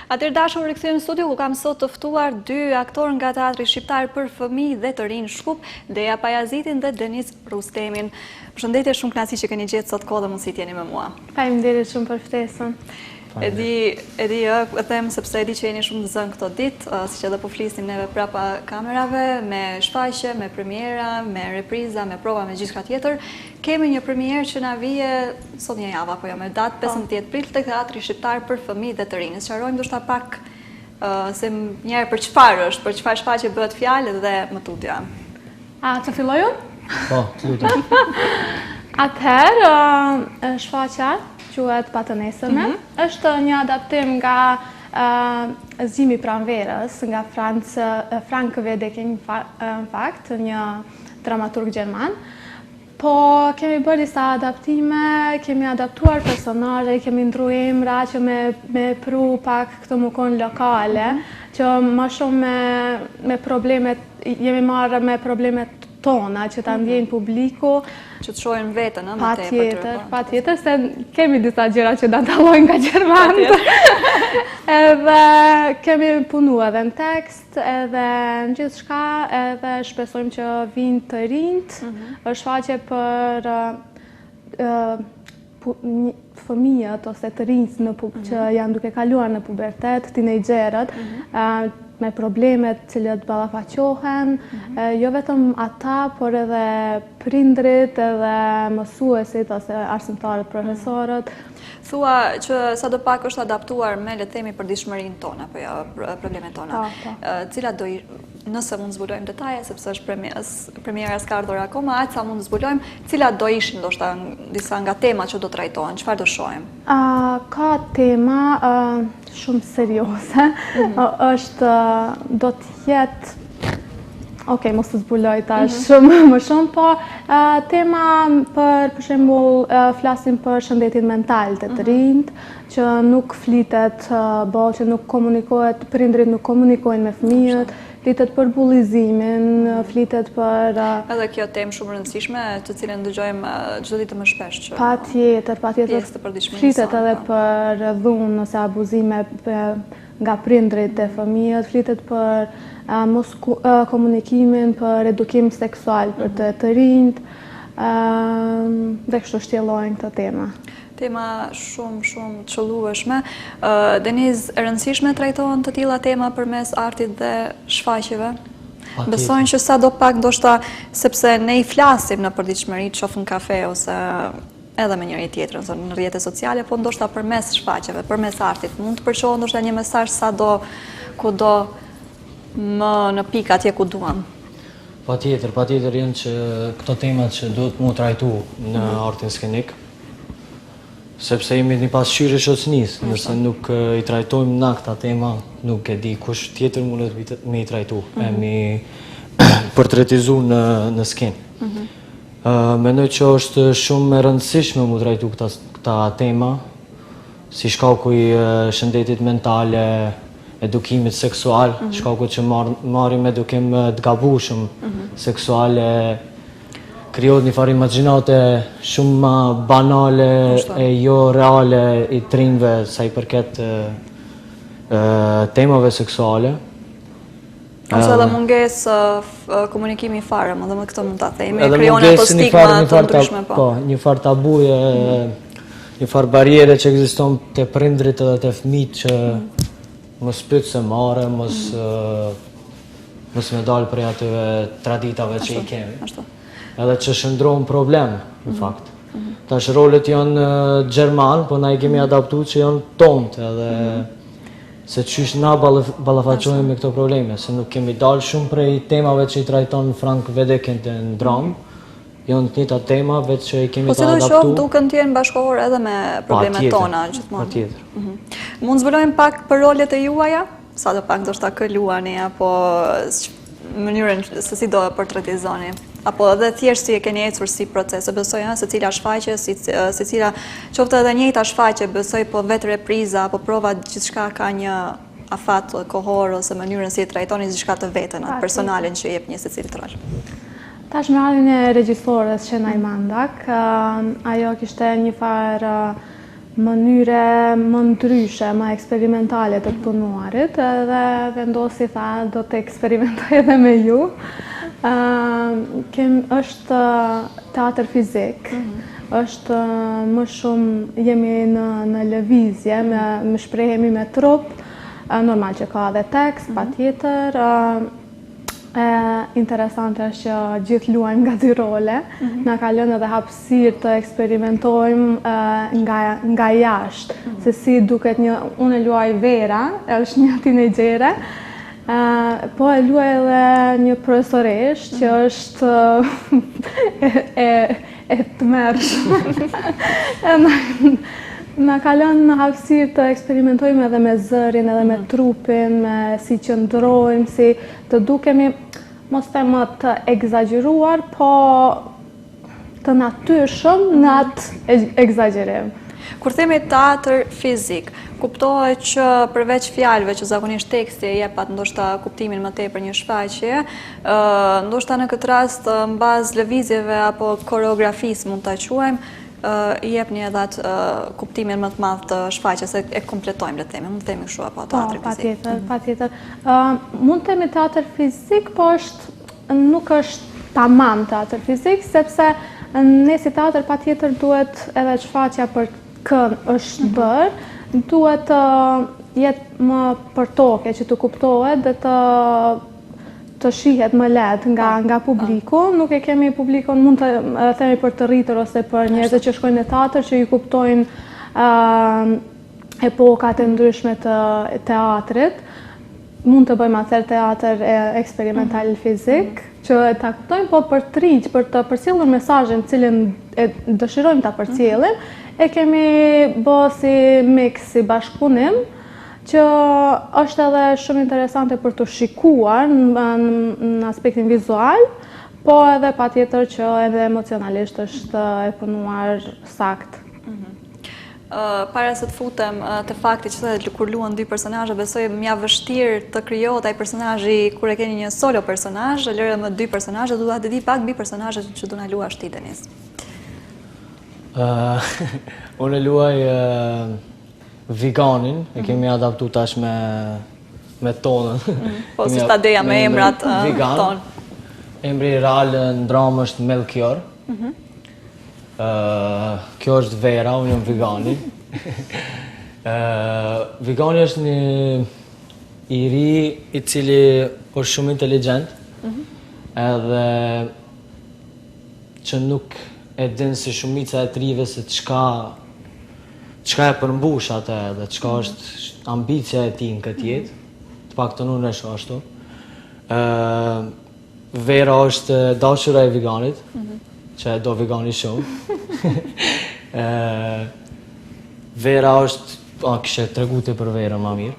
Atëherë dashur rikthyer në studio ku kam sot të ftuar dy aktorë nga teatri shqiptar për fëmijë dhe të rinj Shkup, Deja Pajazitin dhe Deniz Rustemin. Përshëndetje, shumë kënaqësi që keni gjetë sot kohë dhe mundësi të jeni me mua. Faleminderit shumë për ftesën. E them sepse e di që jeni shumë zënë këto ditë, siç edhe po flisnim neve prapa kamerave, me shfaqje, me premiera, me repriza, me prova, me gjithçka tjetër. Kemi një premierë që na vije sot një javë apo jo, me datë 15 prill tek Teatri Shqiptar për fëmijë dhe të rinj. Sqarojmë ndoshta pak se njerë për çfarë është, për çfarë shfaqje bëhet fjalë dhe më tutja. A të filloj unë? Po, të lutem. Atëherë, shfaqja quhet Patënesërme. Është një adaptim nga Zimi pranverës, nga Frank Wedekind, në fakt, një dramaturg gjerman. Po kemi bërë disa adaptime, kemi adaptuar personazhe, kemi ndru emra që me pru pak këtë më konë lokale, që më shumë me problemet, jemi marrë me problemet tona, që ta ndjejnë publiku. Që të shohin vetën, më tepër. Patjetër, se kemi disa gjëra që da dallojnë nga gjermanët. Edhe kemi punu edhe në tekst, edhe në gjithë shka, edhe shpresojmë që vinë të rinjt. Është shfaqje për fëmijët ose të rinjt që janë duke kaluar në pubertet, tinejgjerët, me problemet cilët ballafaqohen, jo vetëm ata, por edhe prindrit, edhe mësuesit ose arsimtarët, profesorët. Thua që sadopak është adaptuar me, le të themi, përditshmërinë tonë apo jo, problemet tona. Cilat do nëse mund të zbulojmë detaje, sepse është premiera s'ka ardhur akoma, aq sa mund të zbulojmë, cilat do ishin ndoshta disa nga temat që do trajtohen, çfarë do shohim? Ka tema shumë serioze. Është do të jetë Okej, mos të zbuloj tash më shumë, po tema për shembull flasim për shëndetin mental të rinjt, që nuk flitet boll, që nuk komunikohet, prindrit nuk komunikojnë me fëmijët, flitet për bullizimin, flitet për... Edhe kjo temë shumë rëndësishme, të cilën dëgjojmë çdo ditë më shpesh. Patjetër, flitet edhe për dhunë ose abuzime nga prindrit e fëmijët, flitet për mos komunikimin, për edukim seksual për të rinjt, dhe kështu shtjellojnë këtë tema. Tema shumë qëllueshme. Deniz, e rëndësishme trajtohen të tilla tema përmes artit dhe shfaqjeve? Besojnë që sadopak ndoshta sepse ne i flasim në përditshmëri, qoftë në kafe ose edhe me njëri tjetrën, në rrjetet sociale, po ndoshta përmes shfaqjeve, përmes artit, mund të përçohet ndoshta një mesazh kudo më në pikë atje ku duam. Patjetër janë që këto temat që duhet mu trajtu në artin skenik, sepse jemi një pasqyrje shoqërisë, nëse nuk i trajtojmë na këta tema, nuk e di kush tjetër mundet me i trajtu, e mi portretizu në skenë. Mendoj që është shumë e rëndësishme mu trajtu këta tema, si shkaku i shëndetit mentale, edukimit seksual, shkaku që marrim edukim të gabueshëm seksuale, krijohet një farë imagjinate shumë ma banale e jo reale i të rinjve sa i përket temave seksuale. Ose edhe mungesë komunikimi fare, më dhe më këtë mund ta themi, krijon ato stigma të ndryshme. Po, një farë tabuje, një farë barriere që ekziston te prindrit edhe te fëmijët që mos pyet se marrë, mos me dalë prej atyve traditave që i kemi. Edhe që shndrohen problem, në fakt. Tash rolet janë gjerman, po na i kemi adaptu që janë tonë, edhe se qysh na ballafaqohemi me këto probleme, se nuk kemi dalë shumë prej temave që i trajton Frank Wedekind në dramë, janë të njëjta tema, vetë që i kemi të adaptu. Po se do shoh duken të jenë bashkëkohor edhe me problemet tona gjithmonë. Patjetër. Mund zbulojmë pak për rolet e juaja? Sadopak ndoshta kë luani, apo mënyrën se si do e portretizoni? Apo edhe thjesht si e keni ecur si proces? Besoj se cila shfaqje, si cila qoftë edhe njëjta shfaqje, besoj po vetë repriza apo prova gjithçka ka një afat kohor ose mënyrën si e trajtoni gjithçka të vetën, atë personalen që jep një secili rol. Tash me ardhin e regjisores Shena Imandak, ajo kishte një farë mënyre më ndryshe, më eksperimentale të punuarit, edhe vendosi tha do të eksperimentoj edhe me ju. Është teatr fizik, është më shumë jemi në lëvizje, me shprehemi me trup, normal që ka edhe tekst, patjetër. Interesante është që gjithë luajmë nga dy role, na ka lënë edhe hapësirë të eksperimentojmë nga jashtë, se si duket unë e luaj Vera, është një tinegjere, po e luaj edhe një profesoresh që është e tmerrshme. Na ka lënë në hapësirë të eksperimentojmë edhe me zërin, edhe me trupin, me si qëndrojmë, si të dukemi, mos them të egzageruar, po të natyrshëm në atë egzagerim. Kur themi teatr fizik, kuptohet që përveç fjalëve që zakonisht teksti e jep atë ndoshta kuptimin më tepër një shfaqje, ndoshta në këtë rast mbaz lëvizjeve apo koreografisë mund ta quajmë, i jepni edhe atë kuptimin më të madh të shfaqjes, e kompletojmë, le të themi, mund të themi kështu apo teatri fizik. Patjetër. Mund të themi teatr fizik, po nuk është tamam teatr fizik, sepse ne si teatr patjetër duhet edhe shfaqja për kënd është bërë, duhet të jetë më për toke që të kuptohet dhe të shihet më lehtë nga publiku. Nuk e kemi publikun, mund të themi për të rritur ose për njerëzit që shkojnë në teatr që ju kuptojnë epokat e ndryshme të teatrit. Mund të bëjmë atëherë teatr eksperimental fizik, që ta kuptojmë, po për të rritë, për të përcjellur mesazhin cilin e dëshirojmë ta përcjellim, e kemi bërë si mix, si bashkëpunim, që është edhe shumë interesante për të shikuar në aspektin vizual, po edhe patjetër që edhe emocionalisht është e punuar sakt. Para se të futem te fakti që thotë kur luan dy personazhe, besoj mjaft vështirë të krijohet ai personazhi kur e keni një solo personazh, lëre më dy personazhe, dua të di pak mbi personazhet që do na luash ti, Denis. Unë luaj Viganin, e kemi adaptu tash me tonën. Po si ta deja me emrat ton. Emri real në dramë është Melchior. Kjo është Vera, unë jam Vigani. Vigani është një i ri i cili është shumë inteligent, edhe që nuk e din si shumica e trive se çka e përmbush atë edhe çka është ambicia e tij në këtë jetë, të paktën unë e shoh ashtu. Vera është dashura e Viganit, që e do Vigani shumë. Vera është, kështë treguti për Vera ma mirë.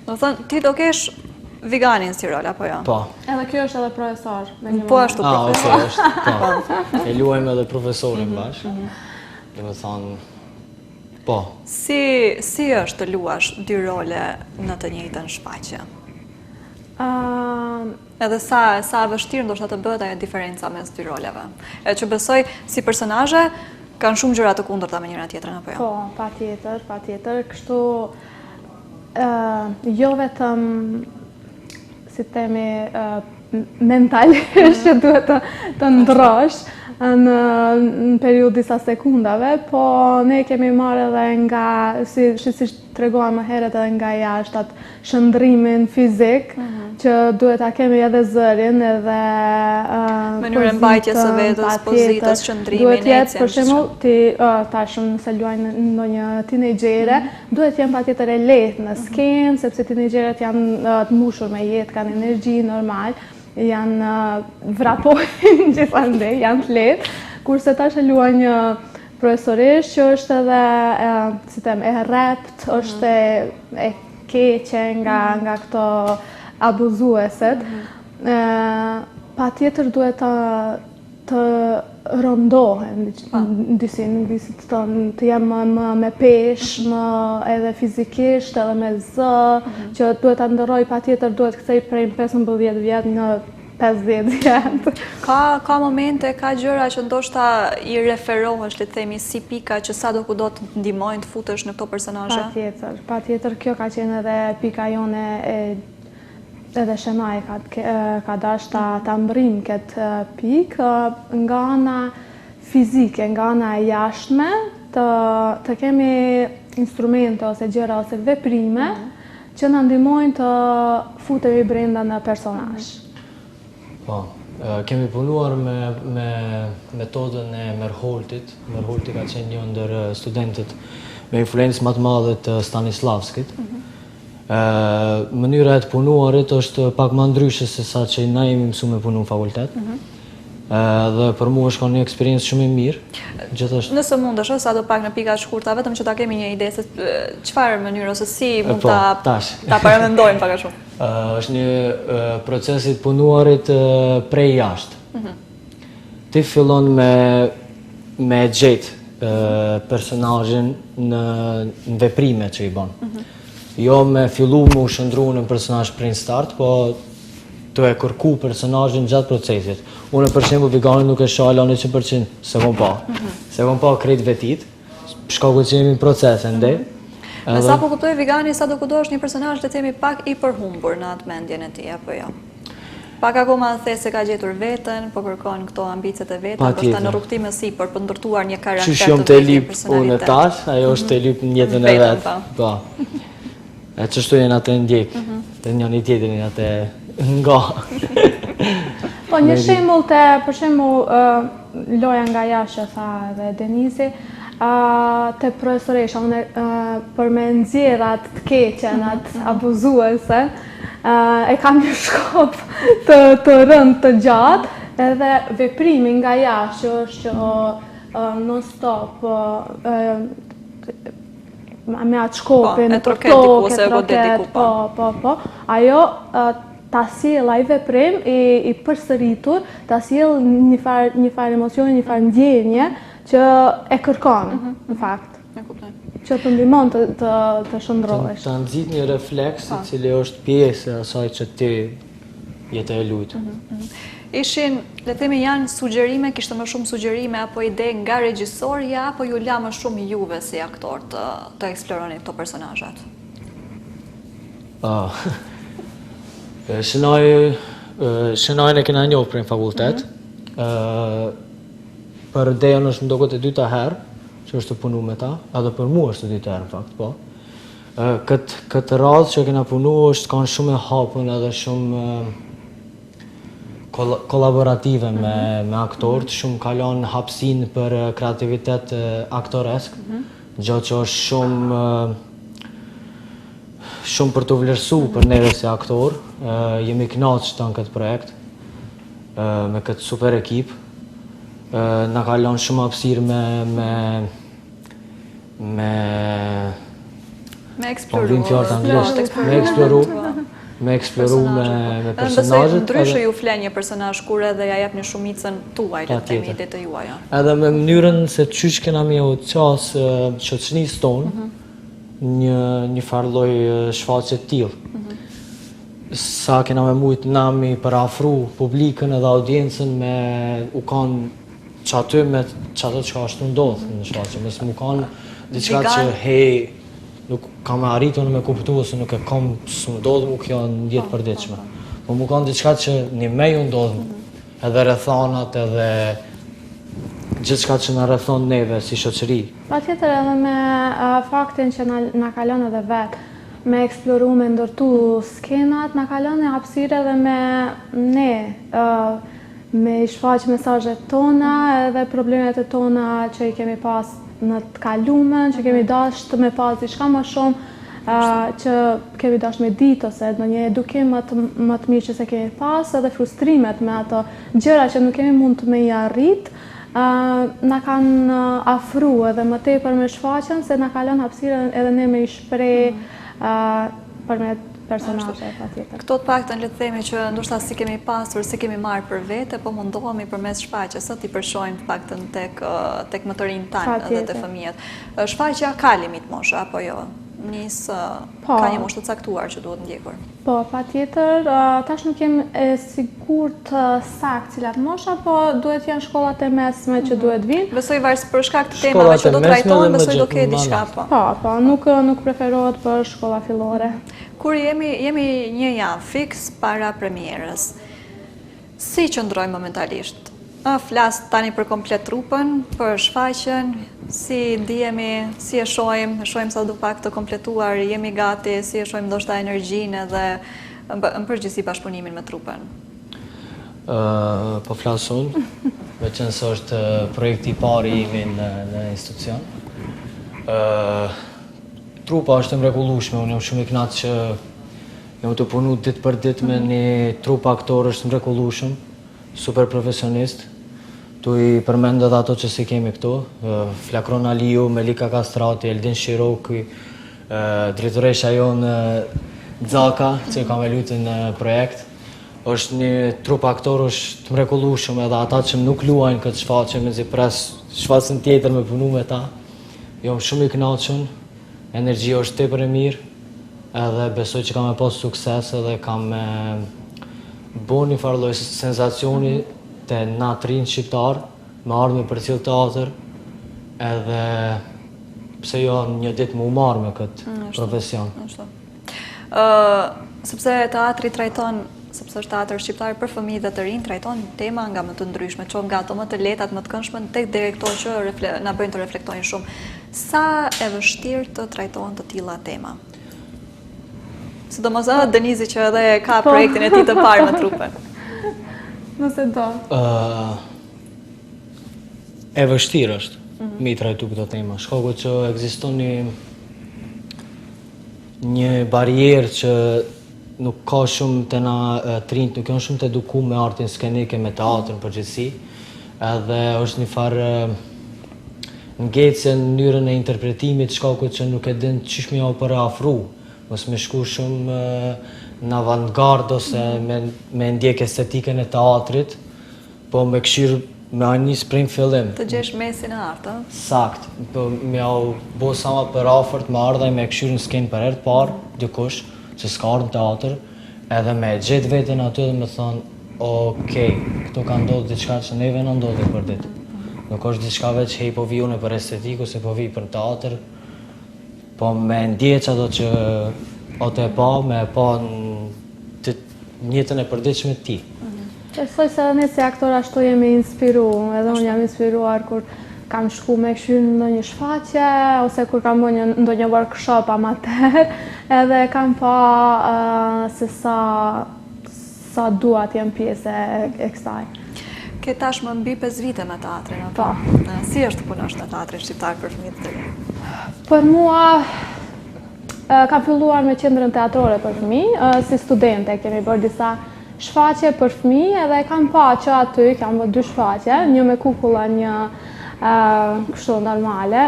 Do thënë, ti do kesh Viganin si rol, apo jo? Po. Edhe kjo është edhe profesor. Po ashtu profesor. Është, po. E luajmë edhe profesorin bashkë. Dhe me thonë, po. Si është të luash dy role në të njëjtën shfaqje? Edhe sa vështirë ndoshta të bëhet ajo diferenca mes dy roleve. E që besoj si personazhe kanë shumë gjëra të kundërta me njëra tjetrën, apo jo? Po, patjetër. Kështu jo vetëm si themi mentalisht që duhet të ndrosh në periudhë disa sekundave, po ne kemi marrë edhe nga, si treguam më herët, edhe nga jashtë atë shëndrimin fizik, që duhet ta kemi edhe zërin, edhe mënyrën mbajtjes së vetës, pozitës, shëndrimin, duhet jetë, për shembull, ti tashun nëse luajnë ndonjë tinegjere, duhet jenë patjetër e lehtë në skenë, sepse tinegjeret janë të mbushur me jetë, kanë energji normal, janë vrapojnë gjithandej, janë të lehtë, kurse tash e luaj një profesoresh që është edhe, si them, e rrept, është e keqe nga këto abuzueset. Patjetër duhet të rondohen në disi të jem më me pesh, më edhe fizikisht, edhe me zë, që duhet të ndërroj patjetër duhet kthej prej 15 vjetë në 50 vjetë. Ka momente, ka gjëra që ndoshta i referohesh, le të themi, si pika që sa do kudo të ndihmojnë të futesh në këto personazhe? Patjetër, kjo ka qenë edhe pika jone edhe Shemaj ka dash ta mbrim këtë pikë nga ana fizike, nga ana e jashtme, të kemi instrumente ose gjëra ose veprime që na ndihmojnë të futemi brenda në personazh. Po, kemi punuar me metodën e Merholtit. Merholti ka qenë një ndër studentët me influencë më të madhe të Stanislavskit. Mënyra e të punuarit është pak më ndryshe se sa që na jemi mësuar me punu në fakultet. Dhe për mua është ka një eksperiencë shumë e mirë. Gjithashtu. Nëse mundesh, sa do pak në pika të shkurta, vetëm që ta kemi një ide se çfarë mënyrë ose si mund ta paramendojmë pak a shumë. Është një proces i të punuarit prej jashtë. Ti fillon me gjetë personazhin në veprime që i bën. Jo me fillu me u shëndru në personazh prej start, po të e kërku personazhin gjatë procesit. Unë për shembull veganin nuk e shoh 100% se kom pa. Se kom pa krejt vetit, shkaku që jemi në proces ende. Me sa po kuptoj, vegani sa do kudo është një personazh le të themi pak i përhumbur në atë mendjen e tij apo jo. Pak akoma the se ka gjetur veten, po kërkon këto ambicet e veta, ndoshta në rrugtim sipër për ndërtuar një karakter të vetë. Të lip unë tash, ajo është të lip në jetën e vet. Po. E çështoj janë atë ndjek, të njëri tjetrin atë nga. Po një shembull për shembull loja nga jashtë tha edhe Denizi, te profesoresha, unë për me nxjerr atë të keqen, atë abuzuese, e kam një shkop të rënd të gjatë, edhe veprimi nga jashtë është që non-stop me atë shkopin, për tokë, e troket, po, ajo ta sjell ai veprim i përsëritur, ta sjell një farë emocioni, një farë ndjenje që e kërkon, në fakt. Që të ndihmon të shndrohesh. Ta nxit një refleks i cili është pjesë e asaj që ti jetë e luajtur. Ishin, le të themi, janë sugjerime, kishte më shumë sugjerime apo ide nga regjisorja apo ju la më shumë juve si aktor të eksploroni këto personazhat? Shënojnë e kena njohë për në fakultet. Për Dejon është më doket e dyta herë që është të punu me ta, edhe për mua është të dyta herë në fakt, po. Këtë radhë që kena punu është kanë shumë e hapun edhe shumë kolaborative me aktorët, shumë kalon hapsin për kreativitet aktoresk, gjatë që është shumë për të vlerësu për neve si aktor. Jemi knaqë që të në këtë projekt, me këtë super ekip. Na kalon shumë hapësirë me eksploru, me personazhet. Ndryshe ju flen një personazh kur edhe ja jep një shumicën tuaj, le të themi, ide të juaja. Edhe me mënyrën se çysh kena me u qas shoqërisë tonë një farë lloj shfaqje të tillë. Sa kena me mujt nami për afru publikën edhe audiencën me u kanë që aty me që ato që ashtu ndodhë në shfaqje, mësë mu kanë diçka që hej, nuk kam arritur me kuptu ose nuk e kam së ndodhë mu kjo në jetë përditshme. Po mu kanë diçka që një me ju ndodhë, edhe rrethanat edhe gjithçka që na rrethon neve si shoqëri. Patjetër edhe me faktin që na kalon edhe vetë, me eksploru, me ndërtu skenat, na kalon e hapësirë edhe me ne, me i shfaq mesazhet tona edhe problemet e tona që i kemi pas në të kalumen, që kemi dasht me pas diçka më shumë, që kemi dasht me ditë ose në një edukim më të mirë që se kemi pas, edhe frustrimet me ato gjëra që nuk kemi mund të me i arrit, na kanë afru edhe më tepër me shfaqen, se na kalon hapësirën edhe ne me i shprej përmet personazhe patjetër. Këto të paktën le të themi që ndoshta si kemi pasur, si kemi marrë për vete, po mundohemi përmes shfaqjes sot i përshojmë të paktën tek më të rinj tanë edhe te fëmijët. Shfaqja ka limit moshe apo jo? Ka një moshë të caktuar që duhet ndjekur. Po, pa tjetër, tash nuk jem e sigurt sakt cilat mosha, po duhet janë shkollat e mesme që duhet vinë. Besoj varës për shkak të temave që do trajtohen, besoj do ketë diçka, po. Po, nuk preferohet për shkolla fillore. Kur jemi një javë fiks para premierës, si qëndrojmë momentalisht? Flas tani për komplet trupën, për shfaqjen, si ndihemi, si e shohim sa do pak të kompletuar, jemi gati, si e shohim ndoshta energjinë edhe në përgjithësi bashkëpunimin me trupën. Po flas unë, veçanëse është projekti i parë i imi në institucion. Trupa është e mrekullueshme, unë jam shumë i kënaqur që jam të punu ditë për ditë me një trup aktor është mrekullueshëm, super profesionist. Tu i përmendet ato që si kemi këtu, Flakron Aliu, Melika Kastrati, Eldin Shiroki, drejtoresha jonë Zaka, që ka me lutin në projekt. Është një trup aktor është të mrekullueshëm edhe ata që nuk luajnë këtë shfaqje me zi pres shfaqjen tjetër me punu me ta. Jam shumë i kënaqur, energjia është tepër e mirë, edhe besoj që kam e pas sukses edhe kam bo një farë lloj sensacioni të na të rinj shqiptar, me ardhme për cilë teatr, edhe pse jo një ditë më u marrë me këtë profesion. Sepse teatri trajton, sepse është teatr shqiptar për fëmijë dhe të rinj, trajton tema nga më të ndryshme, qoftë nga ato më të lehta, më të këndshme, tek deri këto që na bëjnë të reflektojnë shumë. Sa e vështirë të trajtohen të tilla tema? Sidomos Denizi që edhe ka projektin e tij të parë me trupën. Nëse do. E vështirë është me i trajtu këto tema. Shkaku që ekziston një barierë që nuk ka shumë të na të rinjt, nuk janë shumë të edukuar me artin skenike, me teatrën përgjithësi, edhe është një farë ngecje në mënyrën e interpretimit, shkaku që nuk e din çish më u afru, mos më shku shumë në avantgard ose me ndjek estetikën e teatrit, po me këshirë me anis prej fillim. Të gjesh mesin e artë, Sakt, po me au bo sa ma për afërt, me ardhaj me këshirë në skenë për herë të parë, dikush, që s'ka ardhë në teatr, edhe me gjetë vetën aty dhe me thonë, okej, këtu ka ndodhë diçka që neve në ndodhë për ditë. Nuk është diçka veç hej po vi une për estetiku, se po vi për teatr, po me ndjeq ato që ato e pa, me e pa në njëtën e përditshme ti. Besoj se ne si aktor ashtu jemi inspiru, edhe unë jam inspiruar kur kam shku me këshirë në një shfaqje, ose kur kam bërë ndonjë workshop amateur, edhe kam pa se sa dua të jem pjesë e kësaj. Ke tashmë mbi 5 vite me teatrin, Po. Si është punosh në teatrin shqiptar për fëmijët të rinj? Për mua, kam filluar me qendrën teatrore për fëmijë, si studente kemi bërë disa shfaqje për fëmijë edhe kam pa që aty, kam bërë 2 shfaqje, një me kukulla, një kështu normale,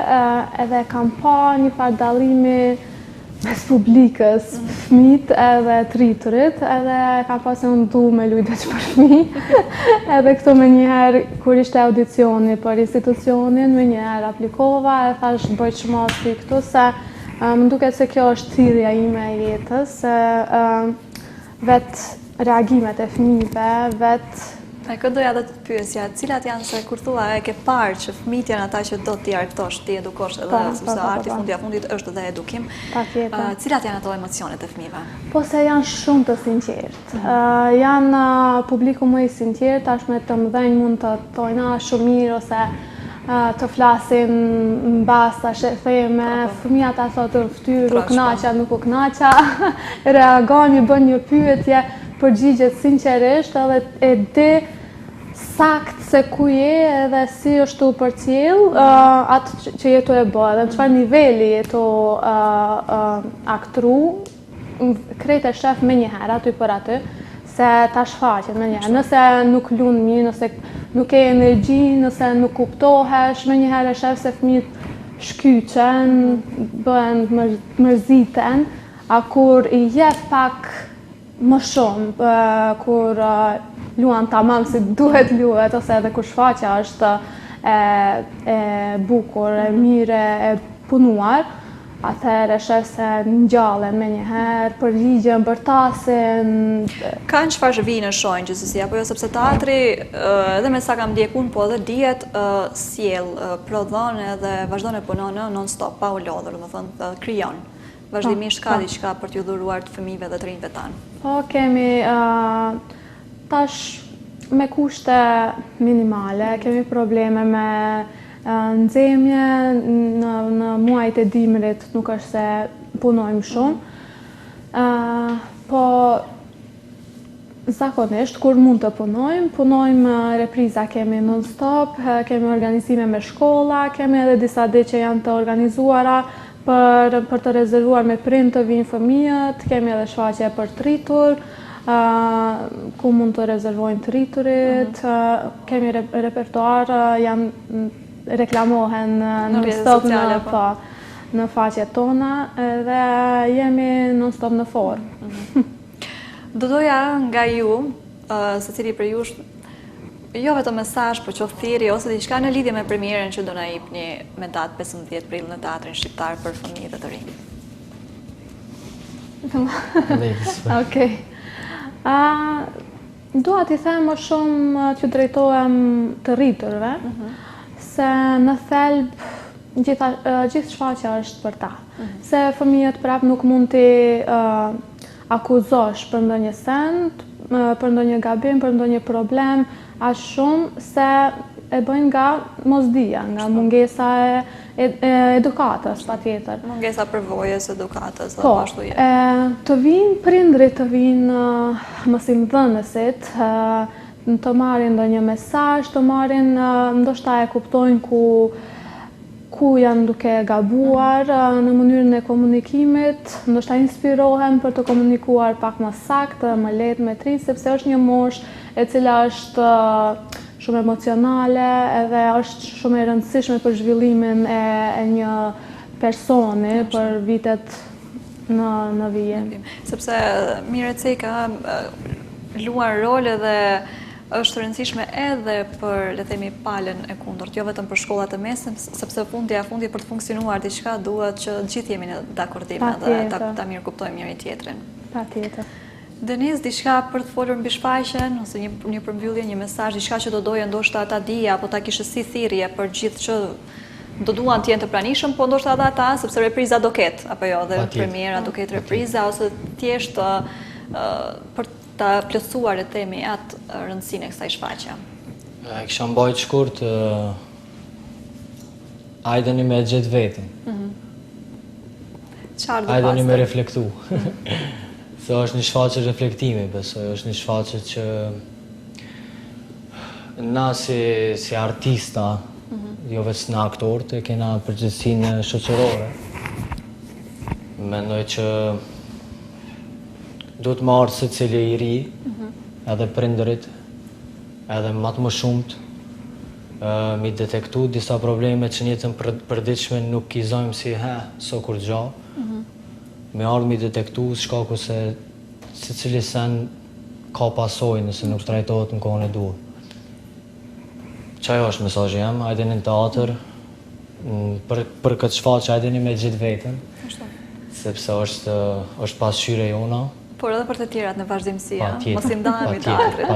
edhe kam pa një farë dallimi mes publikës, fëmijët edhe të rriturit, edhe kam pa se unë du me lujdeq për fëmijë, edhe këto me njëherë, kur ishte audicioni për institucionin, me njëherë aplikova, e thash bëjt shmasti këtu, se më duket se kjo është thirrja ime e jetës, se vetë reagimet e fëmijëve, vetë Këtë doja dhe të pyesja, cilat janë se kur thua e ke parë që fëmijët janë ata që do t'i argëtosh, t'i edukosh edhe, sepse arti fundit është edhe edukim. Cilat janë ato emocionet e fëmijëve? Po se janë shumë të sinqertë. Janë publiku më i sinqert, tashme të mëdhenj mund të thojnë shumë mirë ose të flasin mbasta, theme, fëmija ta thotë në ftyrë, u knaqa, nuk u knaqa, reagon, i bën një pyetje, përgjigjet sinqerisht edhe e di sakt se ku je edhe si është tu përcjell atë që jetu e bë, edhe në çfarë niveli jetu aktru, krejt e shef me njëherë aty për aty, se ta shfaqet me njëherë. Nëse nuk lun mirë, nëse nuk e energji, nëse nuk kuptohesh, me njëherë e shef se fëmijët shkyqen, bëhen mërziten, a kur i jep pak më shumë, kur luan tamam si duhet luhet, ose edhe kur shfaqja është e bukur, e mire, e punuar, atëherë shef se ngjallen me njëherë, për ligjen, për tasin. Kanë çfarë vinë shojnë gjithsesi, apo jo, sepse teatri, edhe me sa kam ndjekun, po edhe dihet sjell, prodhon edhe vazhdon e punon non-stop, pa u lodhur, domethënë krijon. Vazhdimisht ka diçka për t'ju dhuruar të fëmijëve dhe të rinjve tanë. Po, kemi tash me kushte minimale, kemi probleme me nxemje, në muajt e dimrit nuk është se punojmë shumë, po zakonisht kur mund të punojmë repriza kemi non-stop, kemi organizime me shkolla, kemi edhe disa ditë që janë të organizuara për të rezervuar me prind të vinë fëmijët, kemi edhe shfaqje për tritur, ku mund të rezervojnë triturit, kemi repertuar, janë reklamohen në stop në faqet tona dhe jemi non-stop në formë. Do doja nga ju, secili për jush, jo vetëm mesazh, por qoftë thirrje ose diçka në lidhje me premierën që do na jepni me datë 15 prill në Teatrin Shqiptar për fëmijët e të rinj. Okej. Dua t'i them më shumë që drejtohem të rriturve, se në thelb gjithë shfaqja është për ta. Se fëmijët prap nuk mund t'i akuzosh për ndonjë send, për ndonjë gabim, për ndonjë problem, aq shumë se e bëjnë nga mosdia, nga mungesa e edukatës, patjetër. Mungesa përvojës, edukatës, po, ashtu je. Të vinë prindrit, të vinë mësimdhënësit, të marrin ndonjë mesazh, të marrin, ndoshta e kuptojnë ku janë duke gabuar në mënyrën e komunikimit, ndoshta inspirohen për të komunikuar pak më saktë, më lehtë me trinj, sepse është një moshë e cila është shumë emocionale edhe është shumë e rëndësishme për zhvillimin e një personi për vitet në vije. Sepse Mireci ka luar rol edhe është rëndësishme edhe për, le të themi, palën e kundërt, jo vetëm për shkollat e mesme, sepse fundi për të funksionuar diçka duhet që gjithë jemi në dakordime dhe ta mirë kuptojmë njëri tjetrin. Patjetër. Deniz, diçka për të folur mbi shfaqjen ose një përmbyllje, një mesazh, diçka që do doja ndoshta ta dija apo ta kishte si thirrje për gjithë që do duan të jenë të pranishëm, po ndoshta edhe ata, sepse repriza do ketë, apo jo, dhe premiera do ketë repriza ose thjesht për ta plotësuar, le të themi, atë rëndësinë e kësaj shfaqje. E kisha mbajt shkurt, hajdeni me gjetë vetën. Hajdeni me reflektu. Se është një shfaqje reflektimi, besoj, është një shfaqje që na si artista, jo vetë në aktorët, e kena përgjegjësinë shoqërore. Mendoj që duhet më ardhë secili i ri, edhe prindërit, edhe matë më shumët, mi detektu disa probleme që njëtën përditshme nuk i zojmë si so kur gjo. Me ardhë mi detektu shkaku se secili sen ka pasojë nëse nuk trajtohet në kohën e duhur. Qaj është mesazhi jam, hajdeni në teatr, për këtë shfaqje hajdeni me gjithë vetën, sepse është pasqyre jona. Por edhe për të tjerat në vazhdimësi, mos i ndahemi teatrit.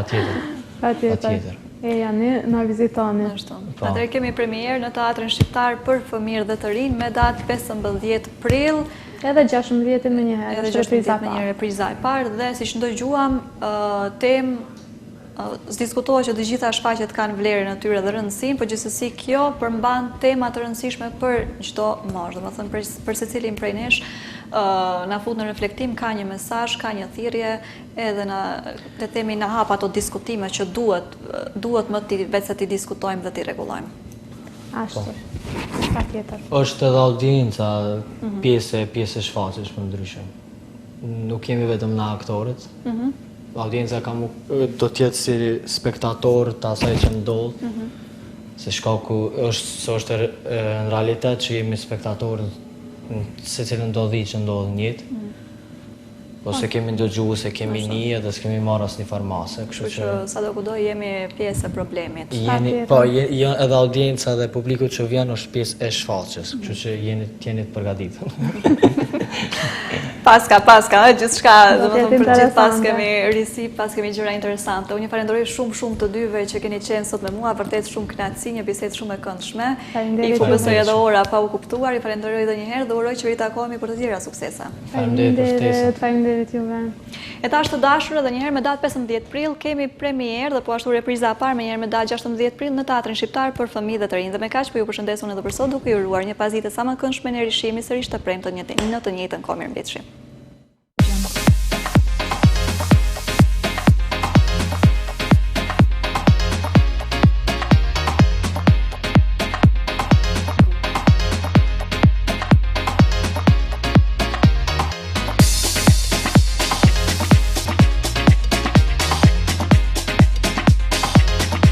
Patjetër. E janë na vizitoni. Atëherë kemi premierë në Teatrin Shqiptar për fëmijë dhe të rinj me datë 15 prill. Edhe 16 me një herë. Edhe 16 me një repriza e parë dhe siç ndëgjuam, diskutohet që të gjitha shfaqjet kanë vlerën e tyre dhe rëndësinë, por gjithsesi kjo përmban tema të rëndësishme për çdo moshë, domethënë për secilin prej nesh na fut në reflektim, ka një mesazh, ka një thirrje, edhe le të themi na hap ato diskutime që duhet më vetë se ti diskutojmë dhe ti rregullojmë. Ashtu. Patjetër. Është edhe audienca pjesë e shfaqjes për ndryshe. Nuk jemi vetëm na aktorët. Audienca do t'jetë si spektator të asaj që ndodh. Se shkaku është në realitet që jemi spektatorë se cilë ndodhi që ndodhë njëtë. Ose kemi ndëgju se kemi një edhe s'kemi marrë asnjë farmase, kështu Kështu që sadokudo jemi pjesë e problemit. edhe audienca dhe publiku që vjen është pjesë e shfaqjes, kështu që jeni të përgatitur. Paska, gjithçka, domethënë për gjithë pas kemi risi, pas kemi gjëra interesante. Unë ju falenderoj shumë të dyve që keni qenë sot me mua, vërtet shumë kënaqësi, një bisedë shumë e këndshme. I besoj edhe ora pa u kuptuar, ju falenderoj edhe një herë dhe uroj që vi takohemi për të tjera suksese. Faleminderit juve. E tash të dashur edhe një herë me datë 15 prill kemi premierë dhe po ashtu repriza e parë me një herë me datë 16 prill në Teatrin Shqiptar për fëmijë dhe të rinj. Dhe me kaq po ju përshëndes unë edhe për sot duke ju uruar një pazitë sa më këndshme në rishimi sërish të premtën në të njëjtën kohë. Mirëmbëjtje.